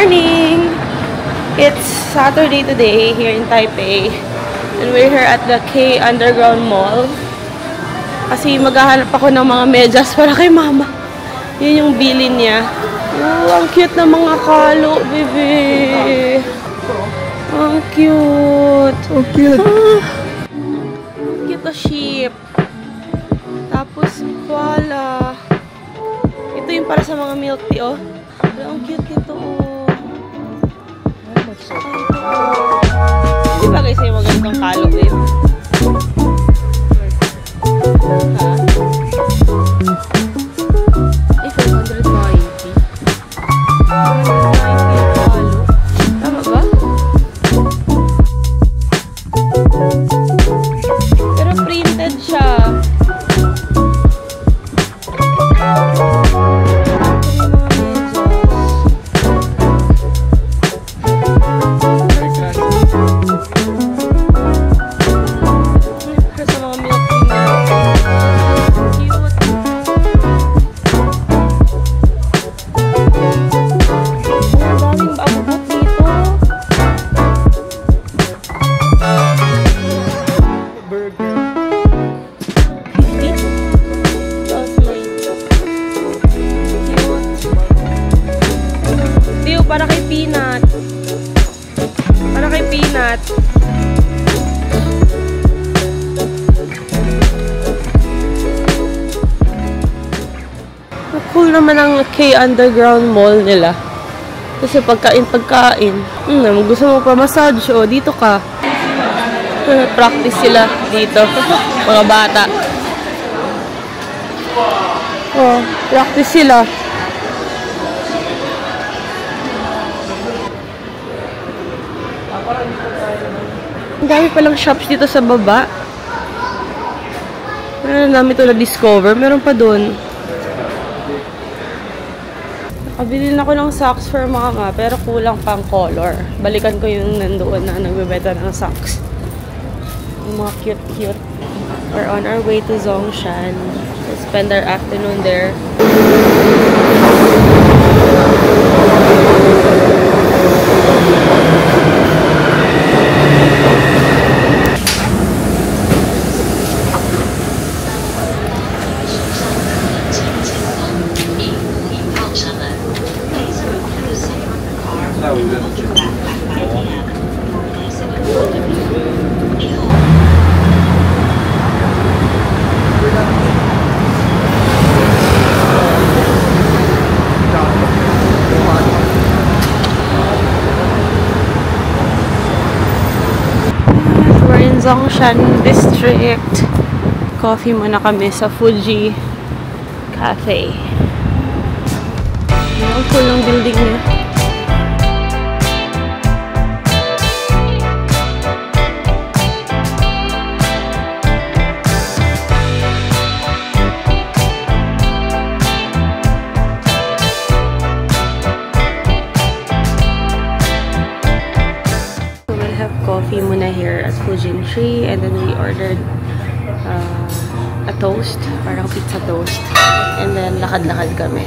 morning! It's Saturday today here in Taipei. And we're here at the K Underground Mall. Kasi maghahanap ako ng mga medyas para kay mama. Yun yung bilin niya. Oh, ang cute na mga kalo, bebe. Ang cute. Oh, cute. Cute na sheep. Tapos, koala. Ito yung para sa mga milk tea, oh. Ang cute nito, oh. Di ba guys, yung magandang kalo, babe? Ha? Eh, 590. 590 yung kalo. Tama ba? Pero printed siya. Para kay Peanut. Para kay Peanut. Cool naman ang K Underground Mall nila. Kasi pagkain. Gusto mo pa massage, o dito ka. Practice sila dito. Mga bata. Oh, practice sila. Ang dami palang shops dito sa baba. Meron namin ito na-discover. Meron pa dun. Nakabili na ako ng socks for mama, pero kulang pang color. Balikan ko yung nandoon na nagbebenta ng socks. Yung mga cute. We're on our way to Zhongshan. We'll spend our afternoon there. Zhongshan District. Coffee muna kami sa Fuji Cafe. Ang cool ng building niya. Coffee muna here at Fujin Tree, and then we ordered a toast, parang pizza toast, and then lakad-lakad kami.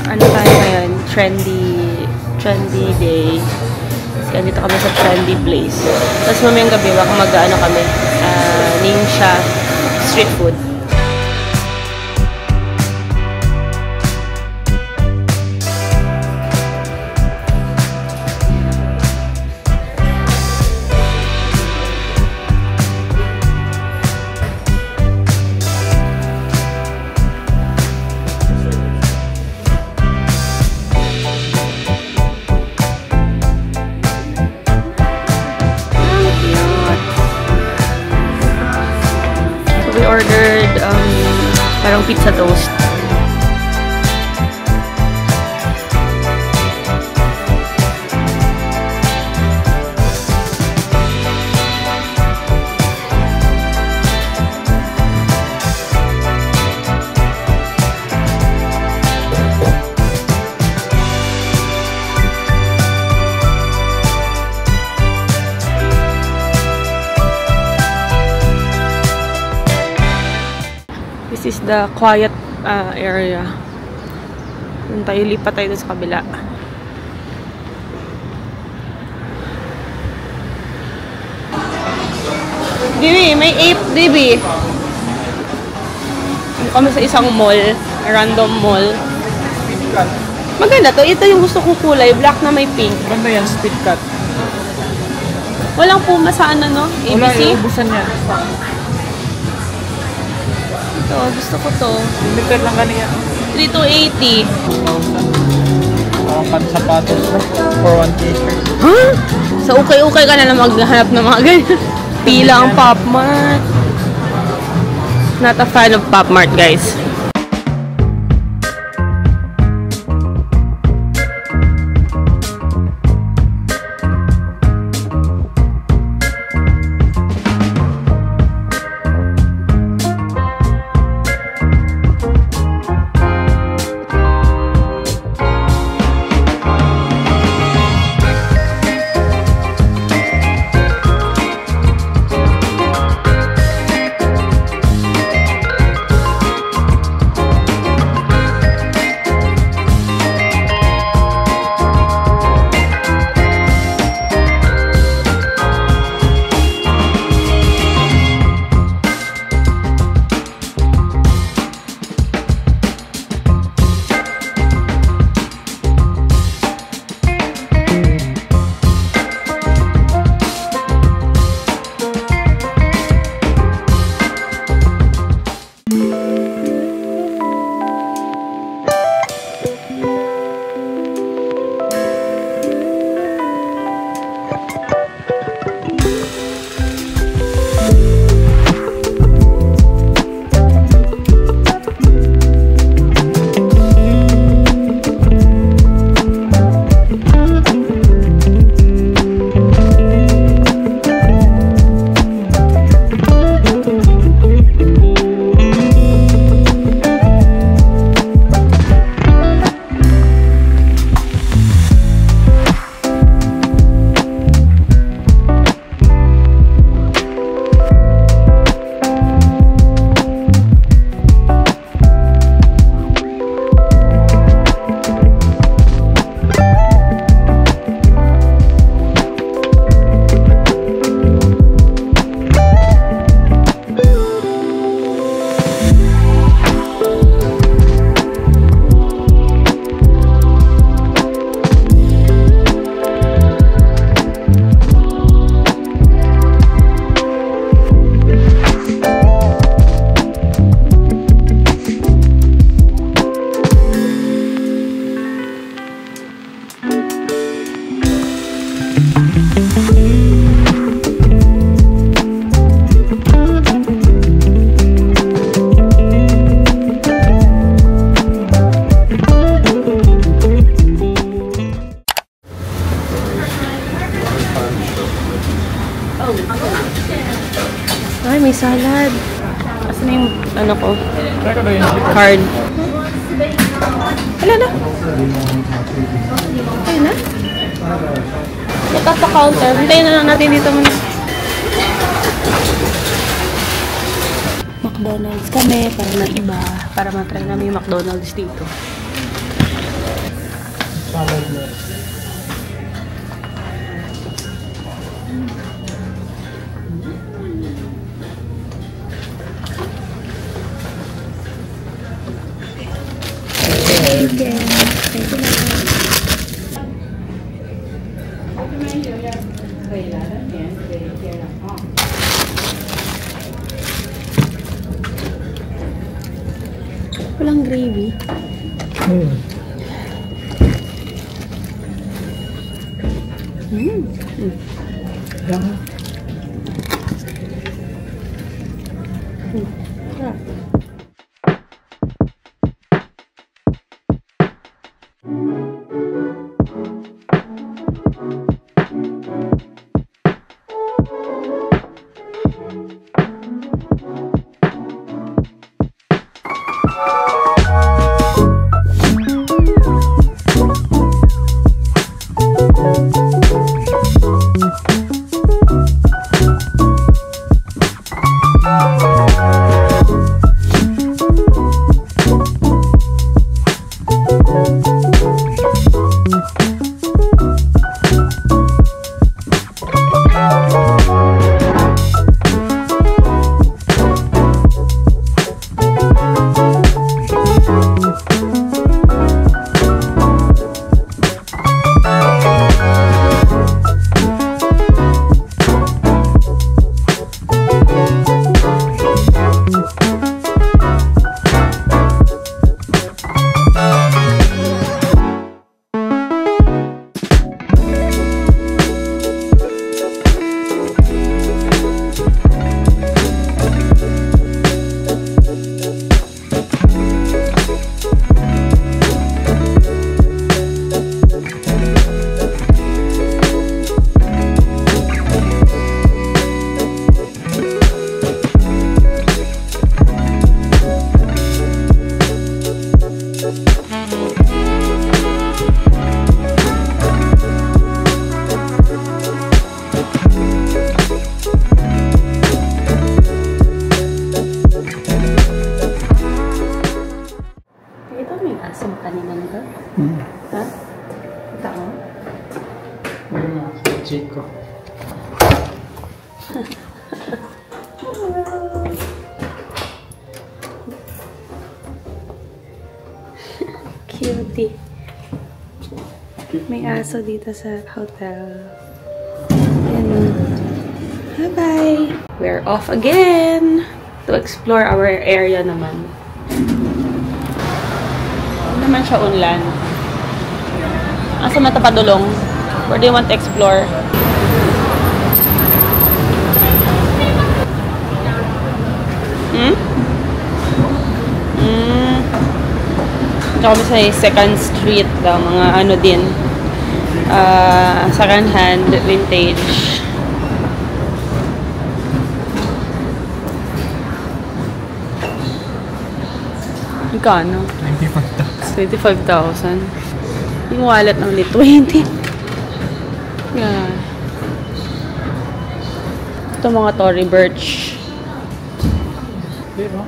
Ano tayo ngayon? Trendy day. Kaya dito kami sa trendy place. Tapos mamayang gabi baka mag-ano kami, Ningxia street food. Ordered parang pizza toast. This is the quiet area. Lipat tayo sa kabila. Dibi, may ape, Dibi. Kami sa isang mall, random mall. Maganda to. Ito yung gusto kong kulay, black na may pink. Maganda yan, speed cut. Walang puma sa ano, no? Wala, ABC? iubusan yan. Ito, gusto ko to. Limited lang kanina. 3,280. 2,000. Ang pansapatos for 1 t-shirt. Huh? So, okay ka na maghanap ng mga ganyan. Pila ang Pop Mart. Not a fan of Pop Mart, guys. Ay, may salad. Asan yung, ano ko? Card. Wala na. Ayun na. Ito sa counter. Hintayin na lang natin dito muna. McDonald's kami para na iba. Para matry namin yung McDonald's dito. Salad mo. Walang gravy. Ha? Kita mo? Chico. Cutie. May aso dito sa hotel. Ayan. Bye-bye! We're off again to explore our area naman. Hindi naman siya unlan. Asa matapadulong? Where do you want to explore? Kami sa Second Street daw, mga ano din. Second hand, vintage. Magkano? 25,000. Yung wallet naman ni 20. Yan. Ito mga Tory Burch. Diba?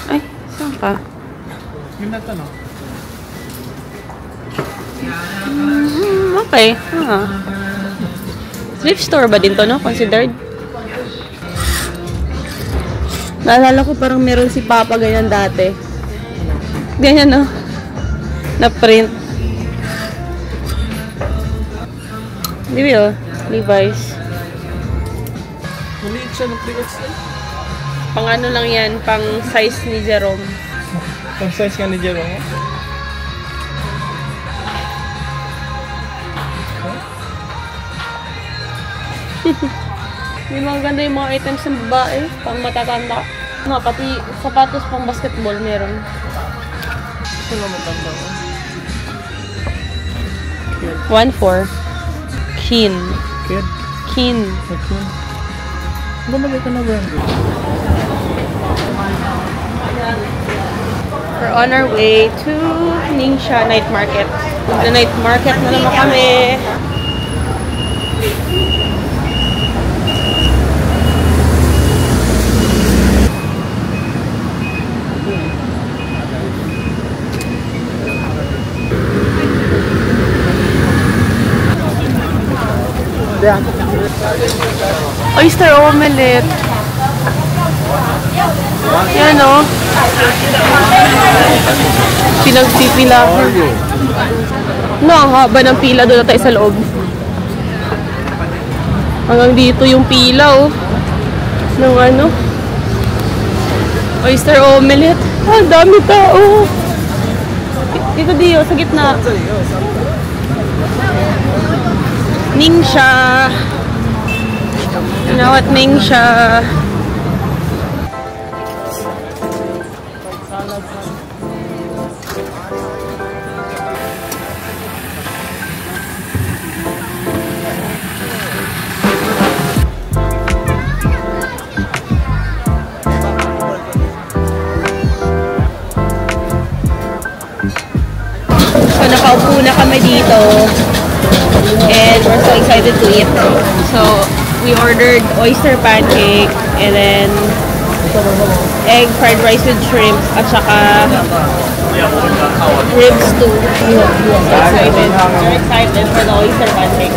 Ay, saan pa? Yun na ito, no? Okay. Thrift store ba din to, no? Considered? Naalala ko parang meron si Papa ganyan dati. Ganyan, no? Na-print. Di ba, Levi's. Maliit siya ng pligas. Pang ano lang yan, pang size ni Jerome. Ang size nga ni Jerome. May mga ganda yung mga items ng babae, pang matatanda. No, pati sapatos pang basketball meron. Ito na matanda ko. 1.4. Keen. Kid? Keen. Okay. Bumalik ka na brand. We're on our way to Ningxia Night Market. The night market na naman kami. Oyster omelette. Yan o. Pinagpipila ko. No, ang haba ng pila doon na tayo sa loob. Hanggang dito yung pila oh. Ng ano. Oyster omelette. Ah, dami tao. Dito Dio, sa gitna. Ningxia. You know what, Ningxia? So, nakaupo na kami dito. And we're so excited to eat. So, we ordered oyster pancake and then egg fried rice with shrimp at saka ribs too. So excited. We're excited for the oyster pancake.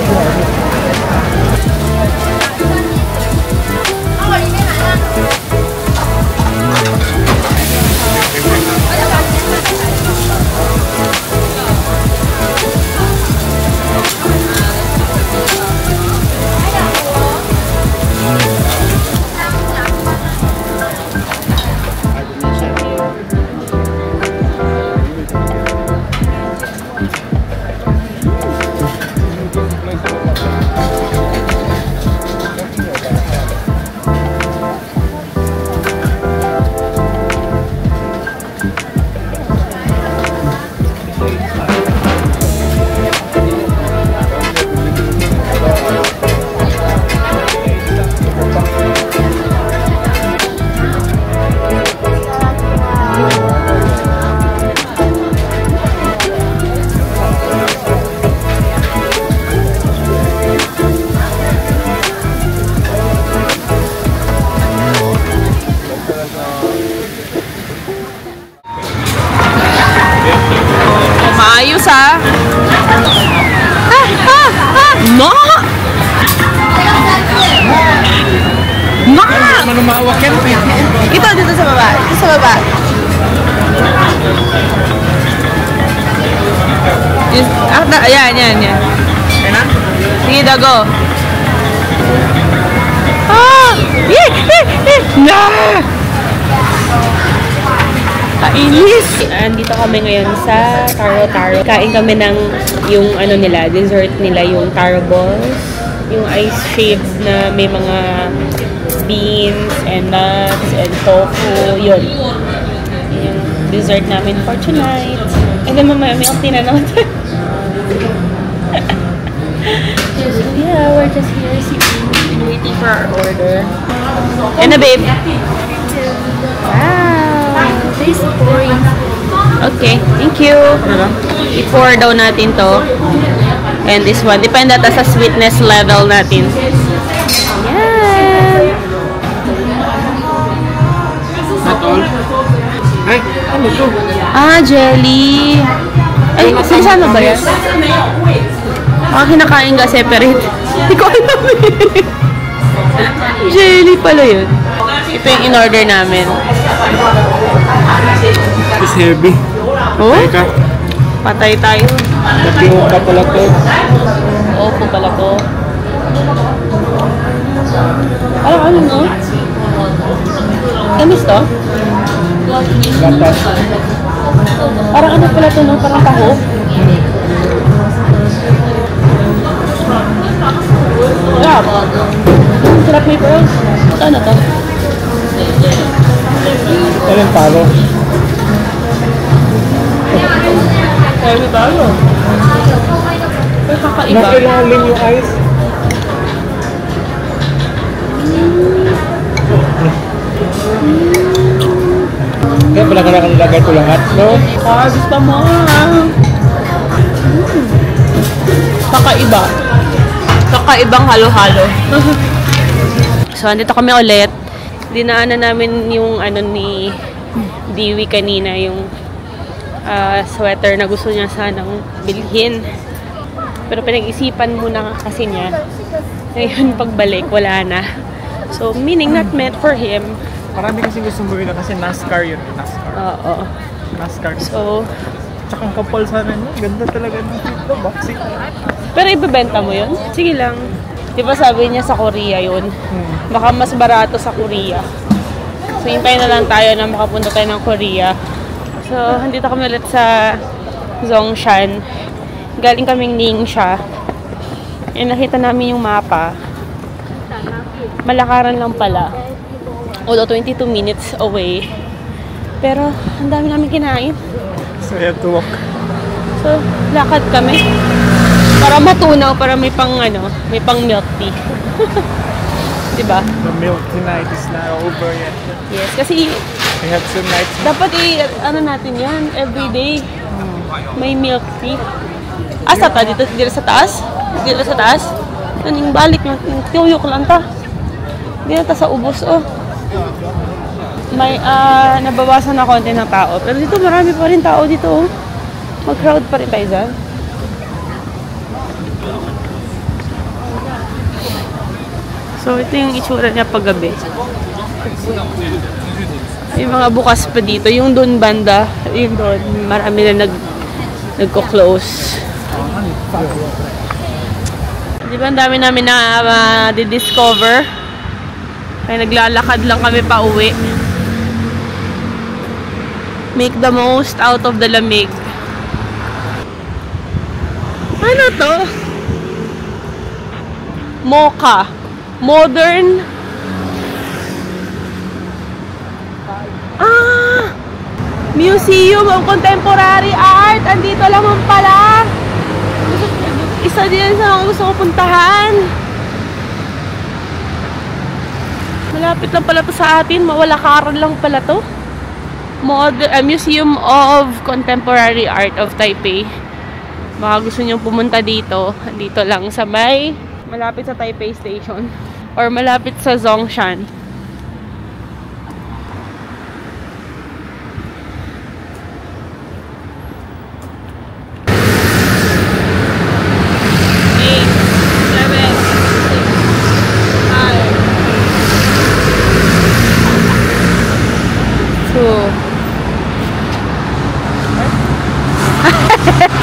ah. No! No! Ano maawak yan? Ito, dito sa baba. Dito sa baba. Ayan. Kaya na? Sige, dago. Ah! Na! Kainis! Andito kami ngayon sa Taro. Kain kami ng yung ano nila, dessert nila, yung taro balls. Yung ice shaved na may mga beans and nuts and tofu. Yun. Yung dessert namin for tonight. And then mamaya milk tea na naman. Yeah, we're just here waiting for our order. And a babe. Wow. Okay, thank you. I-pour daw natin to. And this one, depende ata sa sweetness level natin. Yan. Not all? Ay, ano to? Jelly. Ay, saan ba yan? Kinakain ka separate. Hindi ko alam eh. Jelly pala yun. Ito yung in-order namin. It's heavy. Oh? Teka. Patay tayo. Nagpingo ka pala to. Opo pala to. Parang ano no? Kamis to? Gatas. Parang ano pala to no? Parang taho? Sarap. Sarap may pearls. Ano to? Ito yung taro. May taro. Pero kakaiba. Nakilalim yung ice. Kaya pala ka nakalagay ito lahat, no? Gusto mo kakaiba. Kakaibang halo-halo. So, andito kami ulit. Dinaanan namin yung ano ni Dewey kanina, yung sweater na gusto niya sanang bilhin. Pero pinag-isipan muna kasi niya. Ngayon, pagbalik, wala na. So, meaning not meant for him. Marami kasi gustong bumili kasi NASCAR yun. NASCAR. Oo. NASCAR. So, Tsaka ang kapal sana niya. Ganda talaga ng dito. Boxing. pero ibebenta mo yun? Sige lang. Di ba sabi niya sa Korea yun? Baka mas barato sa Korea. So, hintayin na lang tayo na makapunta tayo ng Korea. So, andito kami ulit sa Zhongshan. Galing kaming Ningxia. E nakita namin yung mapa. Malakaran lang pala. Although 22 minutes away. Pero, ang dami namin kinain. So, you have to walk. So, lakad kami. Para matunaw, para may pang may pang milk tea. Diba? The milk tonight is not over yet. Yes, kasi We have some nights. dapat natin yan, everyday. May milk tea. Asa ta? Dito sa taas? Dito sa taas? Yung balik lang. Tuyok lang ta. Dito ta sa ubos, oh. May, nabawasan na konti ng tao. Pero dito marami pa rin tao dito, oh. Mag-crowd pa rin tayo dyan. So, ito yung itsura niya paggabi. Yung mga bukas pa dito. Yung doon banda, yung doon, marami na nagko-close. Di ba, ang dami namin na di-discover. Kaya naglalakad lang kami pa uwi. Make the most out of the lamig. Ano to? Mocha. Modern. Museum of Contemporary Art. Andito lamang pala. Isa din sa mga gusto ko puntahan. Malapit lang pala to sa atin. Mawalakaran lang pala to. Museum of Contemporary Art of Taipei. Baka gusto nyo pumunta dito. Dito lang sa malapit sa Taipei Station. Or malapit sa Zhongshan.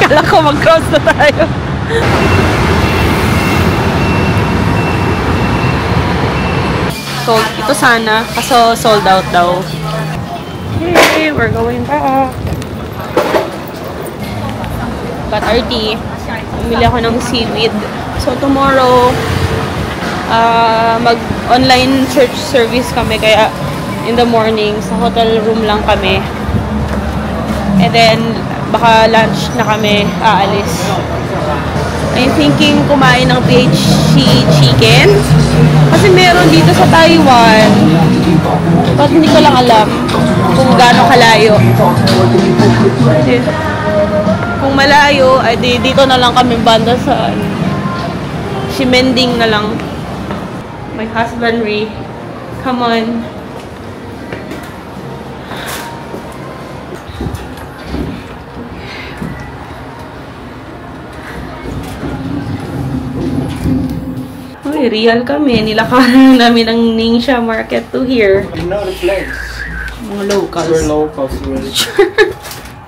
Akala ko mag-cross na tayo. So, ito sana. Kaso sold out daw. Hey, we're going back. Got our tea. Bumili ako ng seaweed. So, tomorrow, mag-online church service kami. Kaya, in the morning, sa hotel room lang kami. And then, baka lunch na kami aalis. I'm thinking kumain ng PHC chicken. Kasi meron dito sa Taiwan. But hindi ko lang alam kung gaano kalayo. Kung malayo, ay dito na lang kami banda sa Ximending na lang. My husband, Ray. Come on. Uy, real kami. Nilakaran namin ang Ningxia Market to here. You know the place. Mga locals. We're locals, really.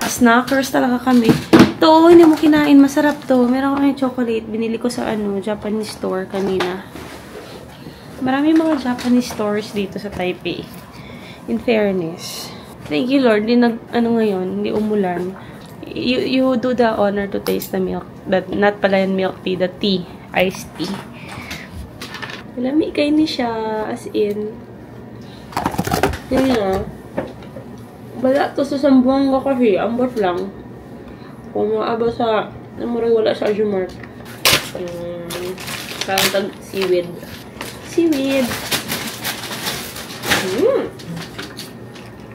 Snackers talaga kami. Ito, hindi mo kinain. Masarap to. Meron kami chocolate. Binili ko sa Japanese store kanina. Marami mga Japanese stores dito sa Taipei. In fairness. Thank you, Lord. Hindi ngayon. Hindi umulan. You do the honor to taste the milk. Not pala yung milk tea. The tea. Iced tea. Malami kayo ni siya. As in. Yun nga. Wala to sa Sambuanga kasi. Ambot lang. Kung maaba sa... Namuray wala sa Ajumart. Parang seaweed. Seaweed.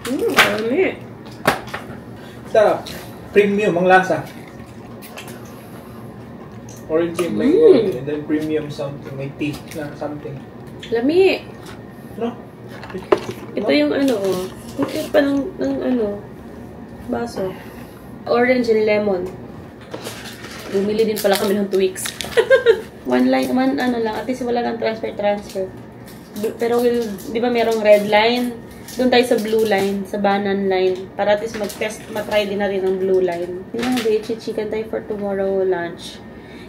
Marami. Sarap. Premium ang lasa. Origin mango, and then premium something, may tea na something. Lami. No? Ito yung Ito pa ng baso. Orange and lemon. Bumili din pala kami ng 2 weeks. One line, at least wala lang transfer. Pero di ba merong red line? Doon tayo sa blue line, sa banan line. Para at least matry din na rin ang blue line. Yung BHC chicken tayo for tomorrow lunch.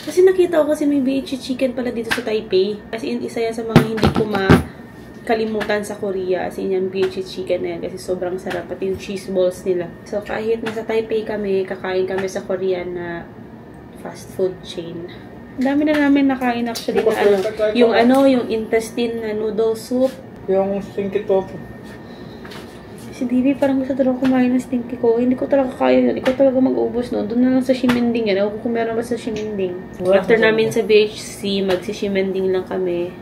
Kasi nakita ko kasi may BHC chicken pala dito sa Taipei. Kasi isa yan sa mga hindi ko makalimutan sa Korea. As in yung BHC chicken na yan. Kasi sobrang sarap. Pati yung cheese balls nila. So kahit nasa Taipei kami, kakain kami sa Korean na fast food chain. Ang dami na namin nakain actually na yung intestine na noodle soup. Yung stinky tofu. Si Divi parang gusto talaga kumain ng stinky ko. Hindi ko talaga kaya yun. Ikaw talaga mag-ubos no. Doon na lang sa Ximending yan. Ako kung meron ba sa Ximending. After namin sa BHC, magsi-Ximending lang kami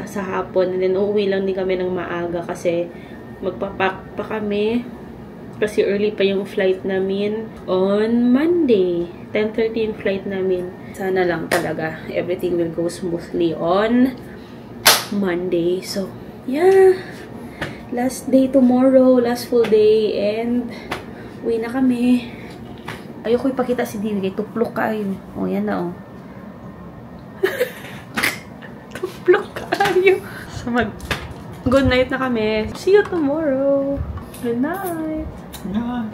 sa hapon. And then uuwi lang din kami ng maaga kasi magpapack pa kami. Kasi early pa yung flight namin on Monday. 10:30 yung flight namin. Sana lang talaga everything will go smoothly on Monday. So, yeah. Last day tomorrow. Last full day. And uwi na kami. Ayoko ipakita si Divi. Tuplok kayo. O, yan na o. Tuplok kayo. So, good night na kami. See you tomorrow. Good night. Yeah.